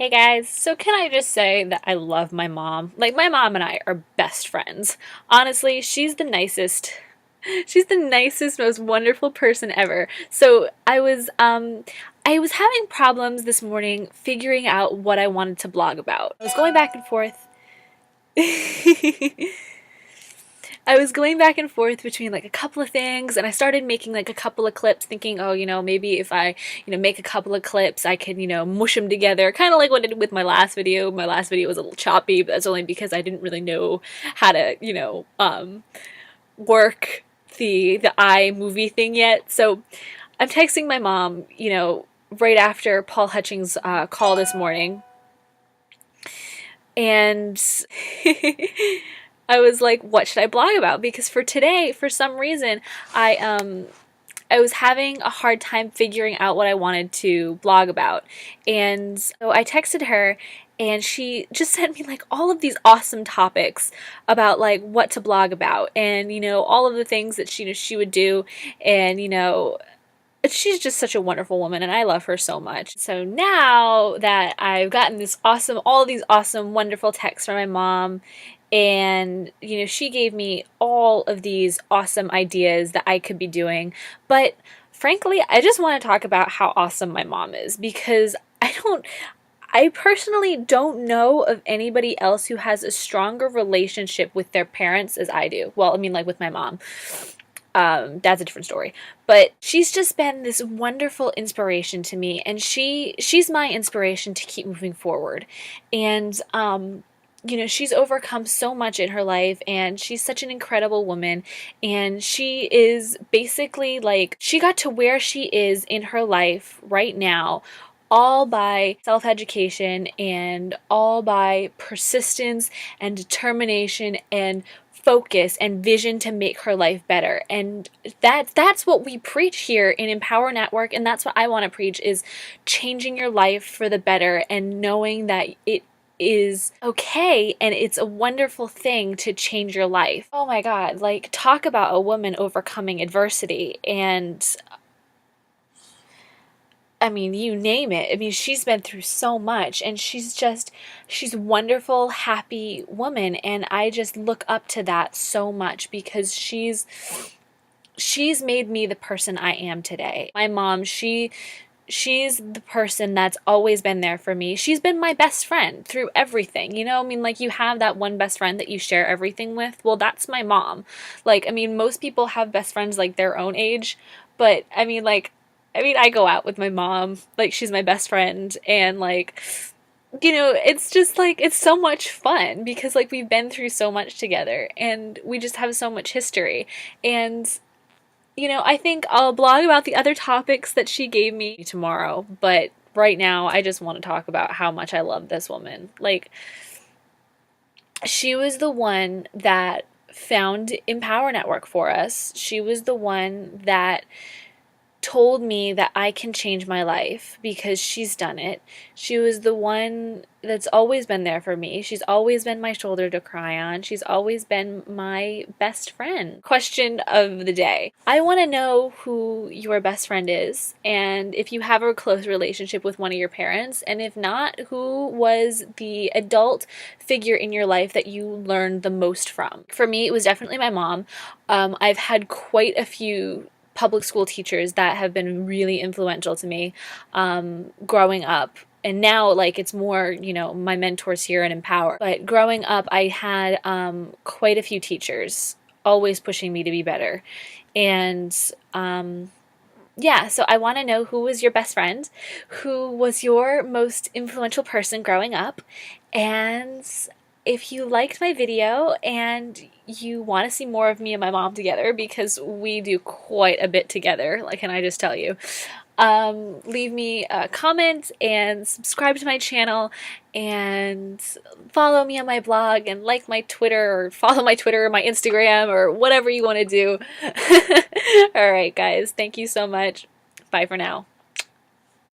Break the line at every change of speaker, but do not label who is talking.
Hey guys, so can I just say that I love my mom? Like, my mom and I are best friends. Honestly, she's the nicest. She's the nicest, most wonderful person ever. So I was having problems this morning figuring out what I wanted to blog about. I was going back and forth. I was going back and forth between like a couple of things, and I started making like a couple of clips thinking, oh, maybe if I, make a couple of clips, I can, mush them together. Kind of like what I did with my last video. My last video was a little choppy, but that's only because I didn't really know how to, work the iMovie thing yet. So I'm texting my mom, right after Paul Hutchings' call this morning, and I was like, what should I blog about? Because for today, for some reason, I was having a hard time figuring out what I wanted to blog about. And so I texted her, and she just sent me like all of these awesome topics about like what to blog about, and all of the things that she would do. And she's just such a wonderful woman, and I love her so much. So now that I've gotten all of these awesome, wonderful texts from my mom, and she gave me all of these awesome ideas that I could be doing, but frankly, I just want to talk about how awesome my mom is, because I personally don't know of anybody else who has a stronger relationship with their parents as I do. Well, I mean, like with my mom. That's a different story. But she's just been this wonderful inspiration to me, and she's my inspiration to keep moving forward. And she's overcome so much in her life, and she's such an incredible woman, and she is basically like, she got to where she is in her life right now all by self-education and all by persistence and determination and focus and vision to make her life better. And that's what we preach here in Empower Network, and that's what I want to preach, is changing your life for the better and knowing that it is okay and it's a wonderful thing to change your life. Oh my God, like, talk about a woman overcoming adversity, and I mean, you name it. I mean, she's been through so much, and she's a wonderful, happy woman, and I just look up to that so much, because she's made me the person I am today. My mom, she's the person that's always been there for me. She's been my best friend through everything. I mean, like, you have that one best friend that you share everything with. Well, that's my mom. Like, I mean, most people have best friends like their own age, but I mean, I go out with my mom, like, she's my best friend, and like, it's just like, it's so much fun, because like, we've been through so much together, and we just have so much history. And I think I'll blog about the other topics that she gave me tomorrow, but right now I just want to talk about how much I love this woman. Like, she was the one that found Empower Network for us. She was the one that told me that I can change my life, because she's done it. She was the one that's always been there for me. She's always been my shoulder to cry on. She's always been my best friend. Question of the day. I want to know who your best friend is, and if you have a close relationship with one of your parents, and if not, who was the adult figure in your life that you learned the most from. For me, it was definitely my mom. I've had quite a few public school teachers that have been really influential to me growing up. And now, like, it's more, my mentors here at Empower. But growing up, I had quite a few teachers always pushing me to be better. And yeah, so I want to know, who was your best friend? Who was your most influential person growing up? And if you liked my video and you want to see more of me and my mom together, because we do quite a bit together, like, can I just tell you, leave me a comment and subscribe to my channel and follow me on my blog and like my Twitter, or follow my Twitter or my Instagram, or whatever you want to do. All right, guys, thank you so much. Bye for now.